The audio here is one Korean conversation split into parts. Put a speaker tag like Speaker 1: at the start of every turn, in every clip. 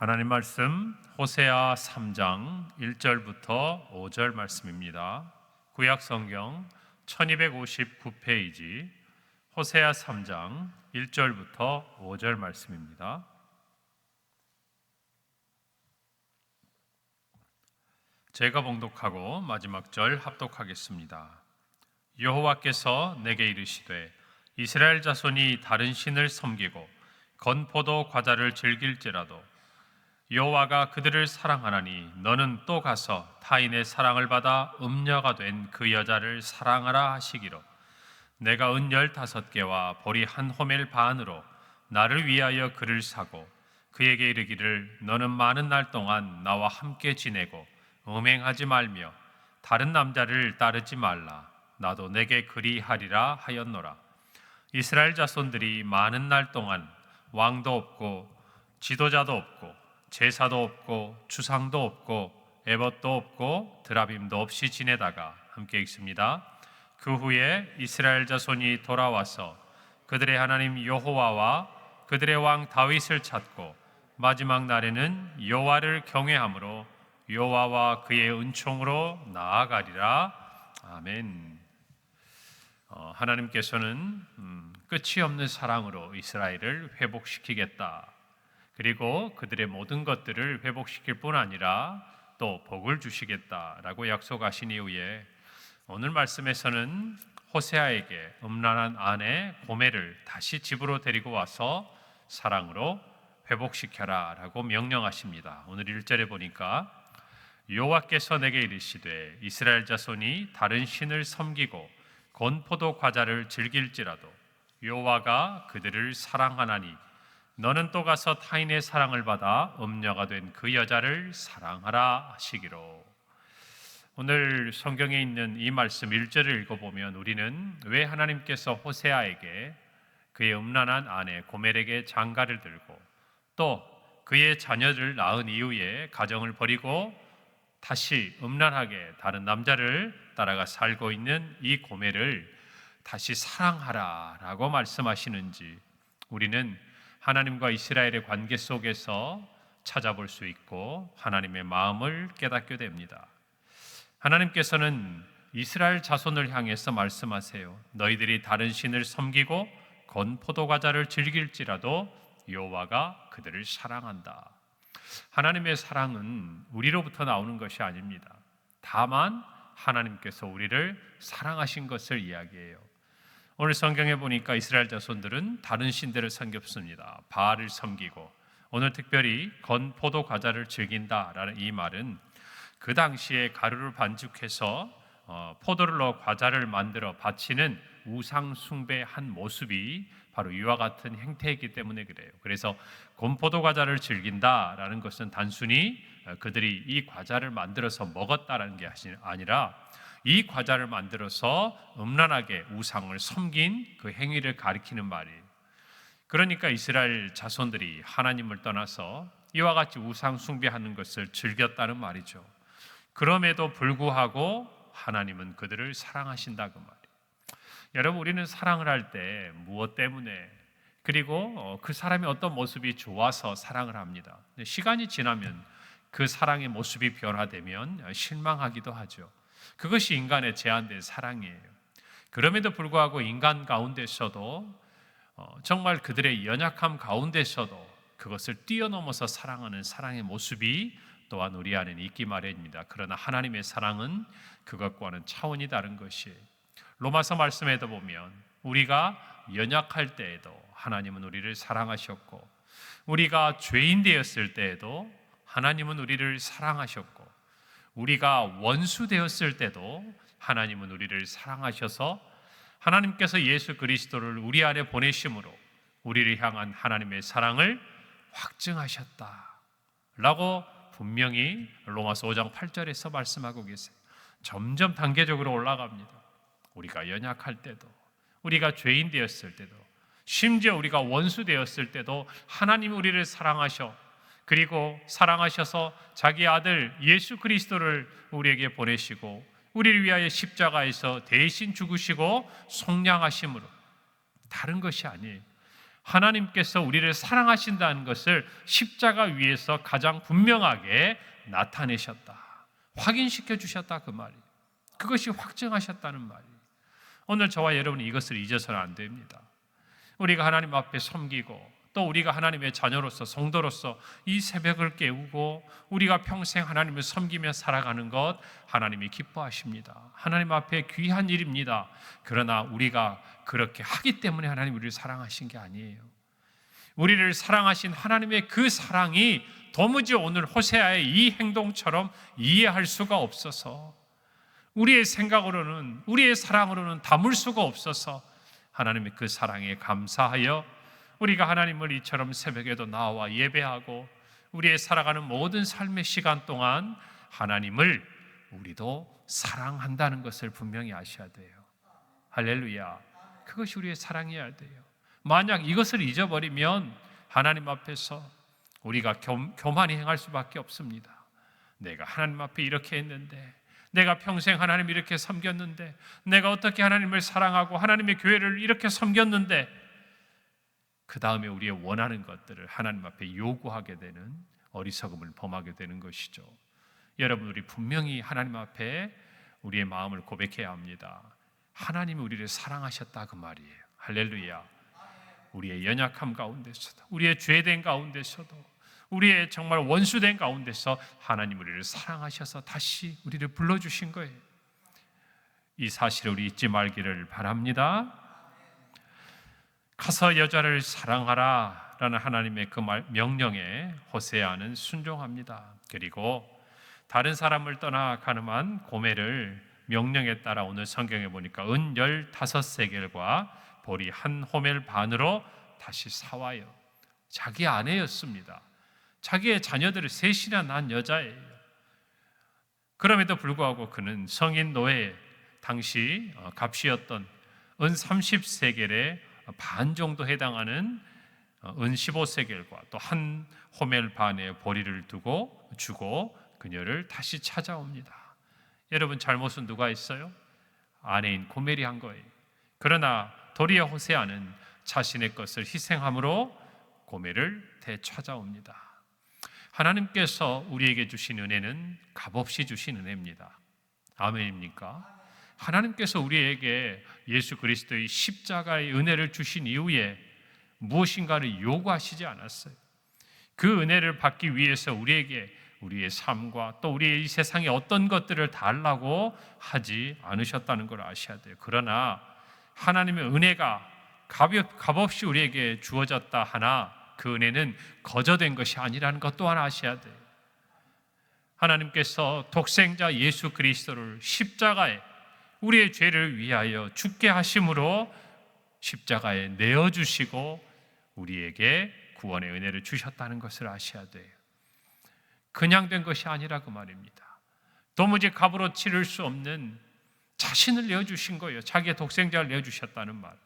Speaker 1: 하나님 말씀 호세아 3장 1절부터 5절 말씀입니다. 구약 성경 1259페이지 호세아 3장 1절부터 5절 말씀입니다. 제가 봉독하고 마지막 절 합독하겠습니다. 여호와께서 내게 이르시되 이스라엘 자손이 다른 신을 섬기고 건포도 과자를 즐길지라도 여호와가 그들을 사랑하나니 너는 또 가서 타인의 사랑을 받아 음녀가 된 그 여자를 사랑하라 하시기로 내가 은 15개와 보리 한 호멜 반으로 나를 위하여 그를 사고 그에게 이르기를 너는 많은 날 동안 나와 함께 지내고 음행하지 말며 다른 남자를 따르지 말라. 나도 내게 그리하리라 하였노라. 이스라엘 자손들이 많은 날 동안 왕도 없고 지도자도 없고 제사도 없고 주상도 없고 에봇도 없고 드라빔도 없이 지내다가 함께 읽습니다. 그 후에 이스라엘 자손이 돌아와서 그들의 하나님 여호와와 그들의 왕 다윗을 찾고 마지막 날에는 여호와를 경외함으로 여호와와 그의 은총으로 나아가리라. 아멘. 하나님께서는 끝이 없는 사랑으로 이스라엘을 회복시키겠다. 그리고 그들의 모든 것들을 회복시킬 뿐 아니라 또 복을 주시겠다라고 약속하신 이후에 오늘 말씀에서는 호세아에게 음란한 아내 고멜을 다시 집으로 데리고 와서 사랑으로 회복시켜라 라고 명령하십니다. 오늘 1절에 보니까 여호와께서 내게 이르시되 이스라엘 자손이 다른 신을 섬기고 건포도 과자를 즐길지라도 여호와가 그들을 사랑하나니 너는 또 가서 타인의 사랑을 받아 음녀가 된 그 여자를 사랑하라 하시기로. 오늘 성경에 있는 이 말씀 1절을 읽어보면 우리는 왜 하나님께서 호세아에게 그의 음란한 아내 고멜에게 장가를 들고 또 그의 자녀를 낳은 이후에 가정을 버리고 다시 음란하게 다른 남자를 따라가 살고 있는 이 고멜을 다시 사랑하라 라고 말씀하시는지 우리는 하나님과 이스라엘의 관계 속에서 찾아볼 수 있고 하나님의 마음을 깨닫게 됩니다. 하나님께서는 이스라엘 자손을 향해서 말씀하세요. 너희들이 다른 신을 섬기고 건포도 과자를 즐길지라도 여호와가 그들을 사랑한다. 하나님의 사랑은 우리로부터 나오는 것이 아닙니다. 다만 하나님께서 우리를 사랑하신 것을 이야기해요. 오늘 성경에 보니까 이스라엘 자손들은 다른 신들을 섬겼습니다. 바알을 섬기고 오늘 특별히 건포도 과자를 즐긴다라는 이 말은 그 당시에 가루를 반죽해서 포도를 넣어 과자를 만들어 바치는 우상 숭배의 한 모습이 바로 이와 같은 행태이기 때문에 그래요. 그래서 건포도 과자를 즐긴다라는 것은 단순히 그들이 이 과자를 만들어서 먹었다라는 게 아니라 이 과자를 만들어서 음란하게 우상을 섬긴 그 행위를 가리키는 말이에요. 그러니까 이스라엘 자손들이 하나님을 떠나서 이와 같이 우상 숭배하는 것을 즐겼다는 말이죠. 그럼에도 불구하고 하나님은 그들을 사랑하신다 그 말이에요. 여러분, 우리는 사랑을 할 때 무엇 때문에 그리고 그 사람이 어떤 모습이 좋아서 사랑을 합니다. 시간이 지나면 그 사랑의 모습이 변화되면 실망하기도 하죠. 그것이 인간의 제한된 사랑이에요. 그럼에도 불구하고 인간 가운데서도 정말 그들의 연약함 가운데서도 그것을 뛰어넘어서 사랑하는 사랑의 모습이 또한 우리 안에 있기 마련입니다. 그러나 하나님의 사랑은 그것과는 차원이 다른 것이에요. 로마서 말씀에도 보면 우리가 연약할 때에도 하나님은 우리를 사랑하셨고 우리가 죄인 되었을 때에도 하나님은 우리를 사랑하셨고 우리가 원수 되었을 때도 하나님은 우리를 사랑하셔서 하나님께서 예수 그리스도를 우리 안에 보내심으로 우리를 향한 하나님의 사랑을 확증하셨다라고 분명히 로마서 5장 8절에서 말씀하고 계세요. 점점 단계적으로 올라갑니다. 우리가 연약할 때도 우리가 죄인 되었을 때도 심지어 우리가 원수 되었을 때도 하나님이 우리를 사랑하셔 그리고 사랑하셔서 자기 아들 예수 그리스도를 우리에게 보내시고 우리를 위하여 십자가에서 대신 죽으시고 속량하심으로 다른 것이 아니에요. 하나님께서 우리를 사랑하신다는 것을 십자가 위에서 가장 분명하게 나타내셨다. 확인시켜 주셨다 그 말이에요. 그것이 확증하셨다는 말이에요. 오늘 저와 여러분이 이것을 잊어서는 안 됩니다. 우리가 하나님 앞에 섬기고 또 우리가 하나님의 자녀로서 성도로서 이 새벽을 깨우고 우리가 평생 하나님을 섬기며 살아가는 것 하나님이 기뻐하십니다. 하나님 앞에 귀한 일입니다. 그러나 우리가 그렇게 하기 때문에 하나님 우리를 사랑하신 게 아니에요. 우리를 사랑하신 하나님의 그 사랑이 도무지 오늘 호세아의 이 행동처럼 이해할 수가 없어서 우리의 생각으로는 우리의 사랑으로는 담을 수가 없어서 하나님의 그 사랑에 감사하여 우리가 하나님을 이처럼 새벽에도 나와 예배하고 우리의 살아가는 모든 삶의 시간 동안 하나님을 우리도 사랑한다는 것을 분명히 아셔야 돼요. 할렐루야. 그것이 우리의 사랑이어야 돼요. 만약 이것을 잊어버리면 하나님 앞에서 우리가 교만히 행할 수밖에 없습니다. 내가 하나님 앞에 이렇게 했는데, 내가 평생 하나님 이렇게 섬겼는데, 내가 어떻게 하나님을 사랑하고 하나님의 교회를 이렇게 섬겼는데, 그 다음에 우리의 원하는 것들을 하나님 앞에 요구하게 되는 어리석음을 범하게 되는 것이죠. 여러분, 우리 분명히 하나님 앞에 우리의 마음을 고백해야 합니다. 하나님이 우리를 사랑하셨다 그 말이에요. 할렐루야. 우리의 연약함 가운데서도, 우리의 죄된 가운데서도, 우리의 정말 원수된 가운데서 하나님 우리를 사랑하셔서 다시 우리를 불러주신 거예요. 이 사실을 우리 잊지 말기를 바랍니다. 가서 여자를 사랑하라 라는 하나님의 그 명령에 호세아는 순종합니다. 그리고 다른 사람을 떠나 가늠한 고멜을 명령에 따라 오늘 성경에 보니까 은 15세겔과 보리 한 호멜 반으로 다시 사와요. 자기 아내였습니다. 자기의 자녀들을 셋이나 낳은 여자예요. 그럼에도 불구하고 그는 성인 노예 당시 값이었던 은 30세겔의 반 정도 해당하는 은 15세겔과 또 한 호멜 반의 보리를 주고 그녀를 다시 찾아옵니다. 여러분, 잘못은 누가 했어요? 아내인 고멜이 한 거예요. 그러나 도리어 호세아는 자신의 것을 희생함으로 고멜을 되찾아옵니다. 하나님께서 우리에게 주신 은혜는 값없이 주신 은혜입니다. 아멘입니까? 하나님께서 우리에게 예수 그리스도의 십자가의 은혜를 주신 이후에 무엇인가를 요구하시지 않았어요. 그 은혜를 받기 위해서 우리에게 우리의 삶과 또 우리의 이 세상에 어떤 것들을 달라고 하지 않으셨다는 걸 아셔야 돼요. 그러나 하나님의 은혜가 값없이 우리에게 주어졌다 하나 그 은혜는 거저된 것이 아니라는 것 또한 아셔야 돼요. 하나님께서 독생자 예수 그리스도를 십자가에 우리의 죄를 위하여 죽게 하심으로 십자가에 내어주시고 우리에게 구원의 은혜를 주셨다는 것을 아셔야 돼요. 그냥 된 것이 아니라 그 말입니다. 도무지 값으로 치를 수 없는 자신을 내어주신 거예요. 자기의 독생자를 내어주셨다는 말.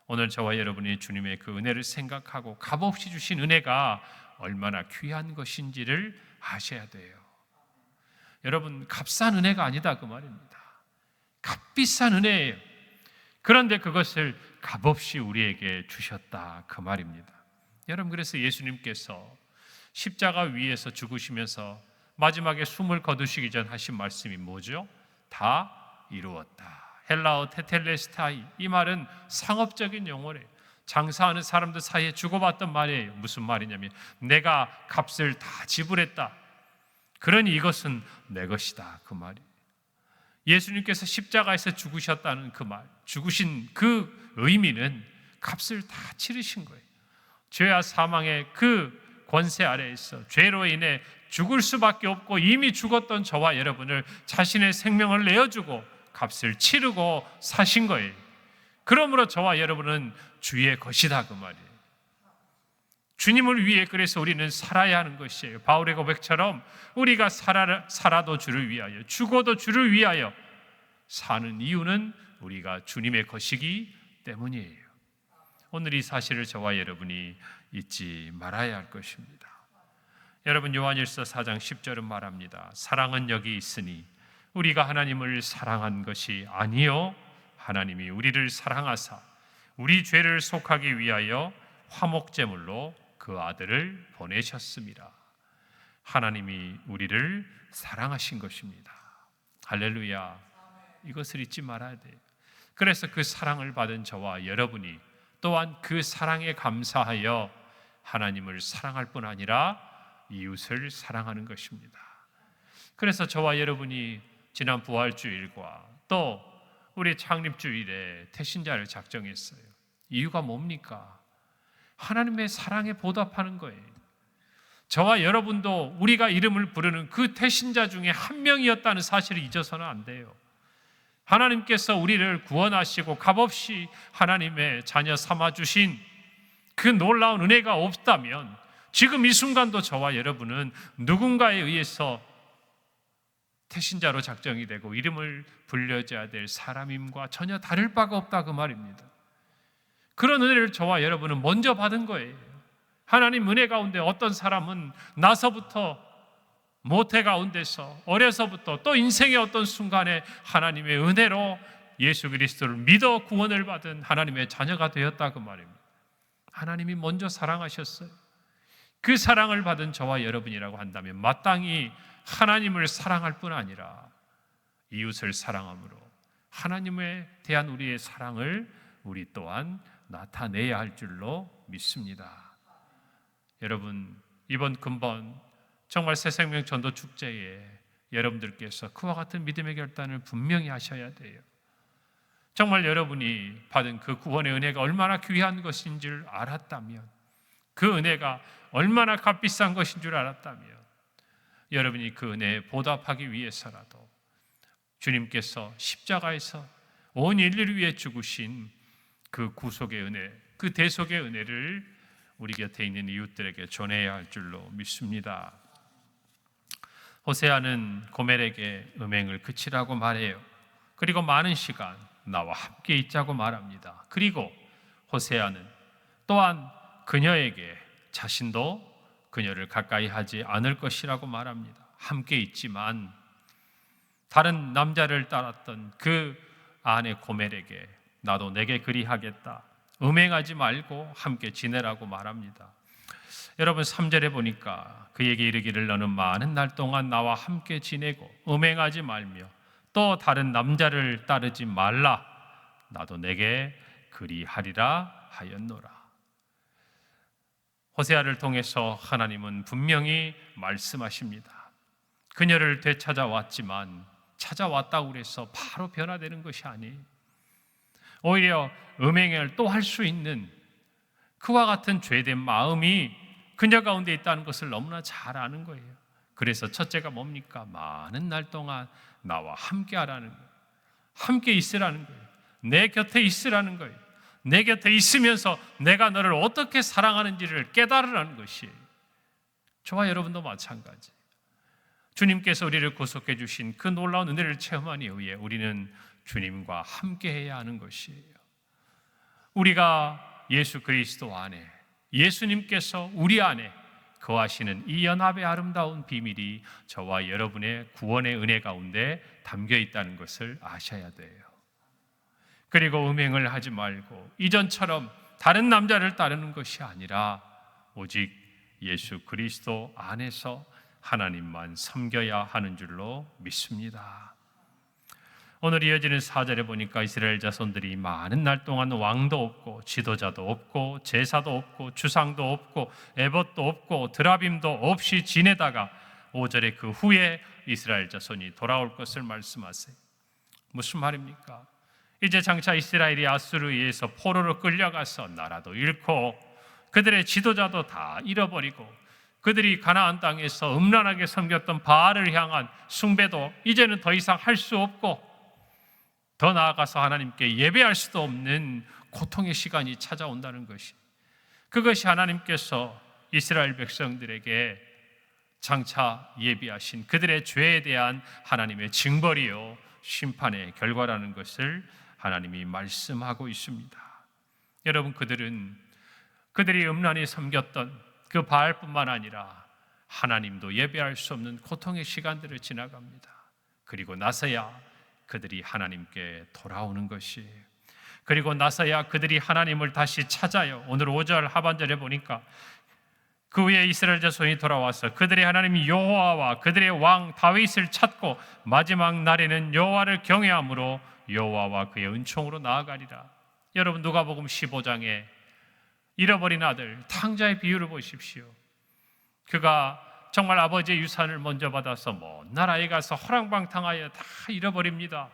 Speaker 1: 오늘 저와 여러분이 주님의 그 은혜를 생각하고 값없이 주신 은혜가 얼마나 귀한 것인지를 아셔야 돼요. 여러분, 값싼 은혜가 아니다 그 말입니다. 값비싼 은혜예요. 그런데 그것을 값없이 우리에게 주셨다 그 말입니다. 여러분, 그래서 예수님께서 십자가 위에서 죽으시면서 마지막에 숨을 거두시기 전 하신 말씀이 뭐죠? 다 이루었다. 헬라어 테텔레스타이, 이 말은 상업적인 용어래요. 장사하는 사람들 사이에 주고받던 말이에요. 무슨 말이냐면 내가 값을 다 지불했다. 그러니 이것은 내 것이다 그 말이에요. 예수님께서 십자가에서 죽으셨다는 그 말, 죽으신 그 의미는 값을 다 치르신 거예요. 죄와 사망의 그 권세 아래에서 죄로 인해 죽을 수밖에 없고 이미 죽었던 저와 여러분을 자신의 생명을 내어주고 값을 치르고 사신 거예요. 그러므로 저와 여러분은 주의 것이다 그 말이에요. 주님을 위해 그래서 우리는 살아야 하는 것이에요. 바울의 고백처럼 우리가 살아도 주를 위하여, 죽어도 주를 위하여 사는 이유는 우리가 주님의 것이기 때문이에요. 오늘 이 사실을 저와 여러분이 잊지 말아야 할 것입니다. 여러분, 요한일서 4장 10절은 말합니다. 사랑은 여기 있으니 우리가 하나님을 사랑한 것이 아니요 하나님이 우리를 사랑하사 우리 죄를 속하기 위하여 화목제물로 그 아들을 보내셨습니다. 하나님이 우리를 사랑하신 것입니다. 할렐루야. 이것을 잊지 말아야 돼요. 그래서 그 사랑을 받은 저와 여러분이 또한 그 사랑에 감사하여 하나님을 사랑할 뿐 아니라 이웃을 사랑하는 것입니다. 그래서 저와 여러분이 지난 부활주일과 또 우리 창립주일에 태신자를 작정했어요. 이유가 뭡니까? 하나님의 사랑에 보답하는 거예요. 저와 여러분도 우리가 이름을 부르는 그 태신자 중에 한 명이었다는 사실을 잊어서는 안 돼요. 하나님께서 우리를 구원하시고 값없이 하나님의 자녀 삼아주신 그 놀라운 은혜가 없다면 지금 이 순간도 저와 여러분은 누군가에 의해서 태신자로 작정이 되고 이름을 불려져야 될 사람임과 전혀 다를 바가 없다 그 말입니다. 그런 은혜를 저와 여러분은 먼저 받은 거예요. 하나님 은혜 가운데 어떤 사람은 나서부터 모태 가운데서 어려서부터 또 인생의 어떤 순간에 하나님의 은혜로 예수 그리스도를 믿어 구원을 받은 하나님의 자녀가 되었다 그 말입니다. 하나님이 먼저 사랑하셨어요. 그 사랑을 받은 저와 여러분이라고 한다면 마땅히 하나님을 사랑할 뿐 아니라 이웃을 사랑함으로 하나님에 대한 우리의 사랑을 우리 또한 나타내야 할 줄로 믿습니다. 여러분, 이번 근본 정말 새생명 전도 축제에 여러분들께서 그와 같은 믿음의 결단을 분명히 하셔야 돼요. 정말 여러분이 받은 그 구원의 은혜가 얼마나 귀한 것인 줄 알았다면, 그 은혜가 얼마나 값비싼 것인 줄 알았다면 여러분이 그 은혜에 보답하기 위해서라도 주님께서 십자가에서 온 인류를 위해 죽으신 그 구속의 은혜, 그 대속의 은혜를 우리 곁에 있는 이웃들에게 전해야 할 줄로 믿습니다. 호세아는 고멜에게 음행을 그치라고 말해요. 그리고 많은 시간 나와 함께 있자고 말합니다. 그리고 호세아는 또한 그녀에게 자신도 그녀를 가까이 하지 않을 것이라고 말합니다. 함께 있지만 다른 남자를 따랐던 그 아내 고멜에게 나도 내게 그리하겠다, 음행하지 말고 함께 지내라고 말합니다. 여러분 3절에 보니까 그에게 이르기를 너는 많은 날 동안 나와 함께 지내고 음행하지 말며 또 다른 남자를 따르지 말라, 나도 내게 그리하리라 하였노라. 호세아를 통해서 하나님은 분명히 말씀하십니다. 그녀를 되찾아왔지만 찾아왔다고 해서 바로 변화되는 것이 아니에요. 오히려 음행을 또 할 수 있는 그와 같은 죄된 마음이 그녀 가운데 있다는 것을 너무나 잘 아는 거예요. 그래서 첫째가 뭡니까? 많은 날 동안 나와 함께 하라는 거예요. 함께 있으라는 거예요. 내 곁에 있으라는 거예요. 내 곁에 있으면서 내가 너를 어떻게 사랑하는지를 깨달으라는 것이에요. 저와 여러분도 마찬가지. 주님께서 우리를 구속해 주신 그 놀라운 은혜를 체험한 이후에 우리는 주님과 함께해야 하는 것이에요. 우리가 예수 그리스도 안에, 예수님께서 우리 안에 거하시는 이 연합의 아름다운 비밀이 저와 여러분의 구원의 은혜 가운데 담겨 있다는 것을 아셔야 돼요. 그리고 음행을 하지 말고 이전처럼 다른 남자를 따르는 것이 아니라 오직 예수 그리스도 안에서 하나님만 섬겨야 하는 줄로 믿습니다. 오늘 이어지는 4절에 보니까 이스라엘 자손들이 많은 날 동안 왕도 없고 지도자도 없고 제사도 없고 주상도 없고 에봇도 없고 드라빔도 없이 지내다가 5절에 그 후에 이스라엘 자손이 돌아올 것을 말씀하세요. 무슨 말입니까? 이제 장차 이스라엘이 아수르에 의해서 포로로 끌려가서 나라도 잃고 그들의 지도자도 다 잃어버리고 그들이 가나안 땅에서 음란하게 섬겼던 바알을 향한 숭배도 이제는 더 이상 할 수 없고 더 나아가서 하나님께 예배할 수도 없는 고통의 시간이 찾아온다는 것이, 그것이 하나님께서 이스라엘 백성들에게 장차 예비하신 그들의 죄에 대한 하나님의 징벌이요 심판의 결과라는 것을 하나님이 말씀하고 있습니다. 여러분, 그들이 음란히 섬겼던 그 바알뿐만 아니라 하나님도 예배할 수 없는 고통의 시간들을 지나갑니다. 그리고 나서야 그들이 하나님께 돌아오는 것이에요. 그리고 나서야 그들이 하나님을 다시 찾아요. 오늘 5절 하반절에 보니까 그 후에 이스라엘 자손이 돌아와서 그들의 하나님 여호와와 그들의 왕 다윗을 찾고 마지막 날에는 여호와를 경외함으로 여호와와 그의 은총으로 나아가리라. 여러분, 누가복음 15장에 잃어버린 아들 탕자의 비유를 보십시오. 그가 정말 아버지의 유산을 먼저 받아서 먼 나라에 가서 허랑방탕하여 다 잃어버립니다.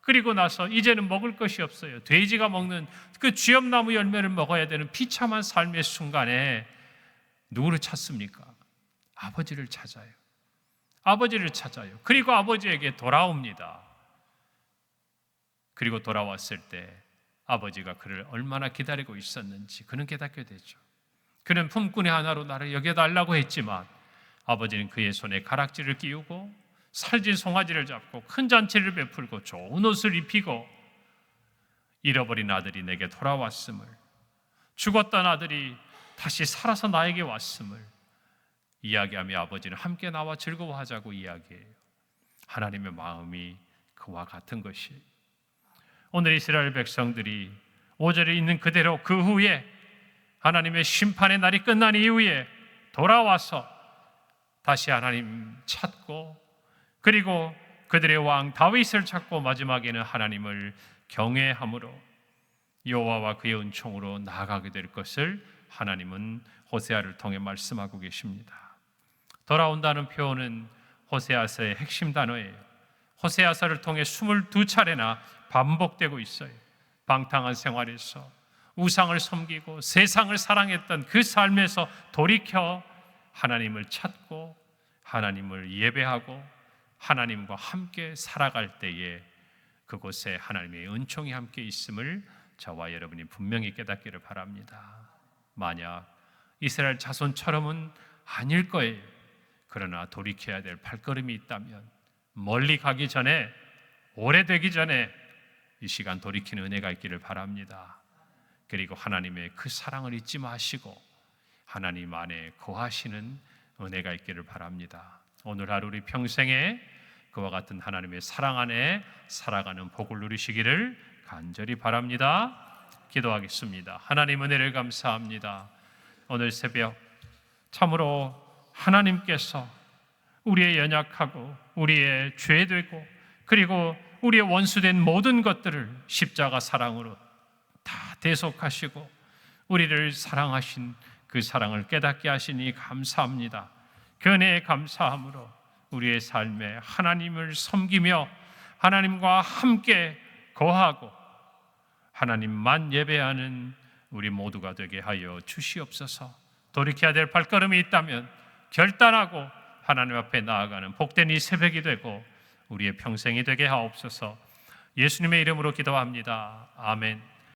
Speaker 1: 그리고 나서 이제는 먹을 것이 없어요. 돼지가 먹는 그 쥐엄나무 열매를 먹어야 되는 비참한 삶의 순간에 누구를 찾습니까? 아버지를 찾아요. 아버지를 찾아요. 그리고 아버지에게 돌아옵니다. 그리고 돌아왔을 때 아버지가 그를 얼마나 기다리고 있었는지 그는 깨닫게 되죠. 그는 품꾼의 하나로 나를 여겨달라고 했지만 아버지는 그의 손에 가락지를 끼우고 살진 송아지를 잡고 큰 잔치를 베풀고 좋은 옷을 입히고 잃어버린 아들이 내게 돌아왔음을, 죽었던 아들이 다시 살아서 나에게 왔음을 이야기하며 아버지는 함께 나와 즐거워하자고 이야기해요. 하나님의 마음이 그와 같은 것이에요. 오늘 이스라엘 백성들이 5절에 있는 그대로 그 후에 하나님의 심판의 날이 끝난 이후에 돌아와서 다시 하나님 찾고 그리고 그들의 왕 다윗을 찾고 마지막에는 하나님을 경외함으로 여호와와 그의 은총으로 나아가게 될 것을 하나님은 호세아를 통해 말씀하고 계십니다. 돌아온다는 표현은 호세아서의 핵심 단어예요. 호세아서를 통해 22차례나 반복되고 있어요. 방탕한 생활에서 우상을 섬기고 세상을 사랑했던 그 삶에서 돌이켜 하나님을 찾고 하나님을 예배하고 하나님과 함께 살아갈 때에 그곳에 하나님의 은총이 함께 있음을 저와 여러분이 분명히 깨닫기를 바랍니다. 만약 이스라엘 자손처럼은 아닐 거예요. 그러나 돌이켜야 될 발걸음이 있다면 멀리 가기 전에, 오래되기 전에 이 시간 돌이키는 은혜가 있기를 바랍니다. 그리고 하나님의 그 사랑을 잊지 마시고 하나님 안에 거하시는 은혜가 있기를 바랍니다. 오늘 하루 우리 평생에 그와 같은 하나님의 사랑 안에 살아가는 복을 누리시기를 간절히 바랍니다. 기도하겠습니다. 하나님 은혜를 감사합니다. 오늘 새벽 참으로 하나님께서 우리의 연약하고 우리의 죄되고 그리고 우리의 원수된 모든 것들을 십자가 사랑으로 다 대속하시고 우리를 사랑하신 그 사랑을 깨닫게 하시니 감사합니다. 그 은혜에 감사함으로 우리의 삶에 하나님을 섬기며 하나님과 함께 거하고 하나님만 예배하는 우리 모두가 되게 하여 주시옵소서. 돌이켜야 될 발걸음이 있다면 결단하고 하나님 앞에 나아가는 복된 이 새벽이 되고 우리의 평생이 되게 하옵소서. 예수님의 이름으로 기도합니다. 아멘.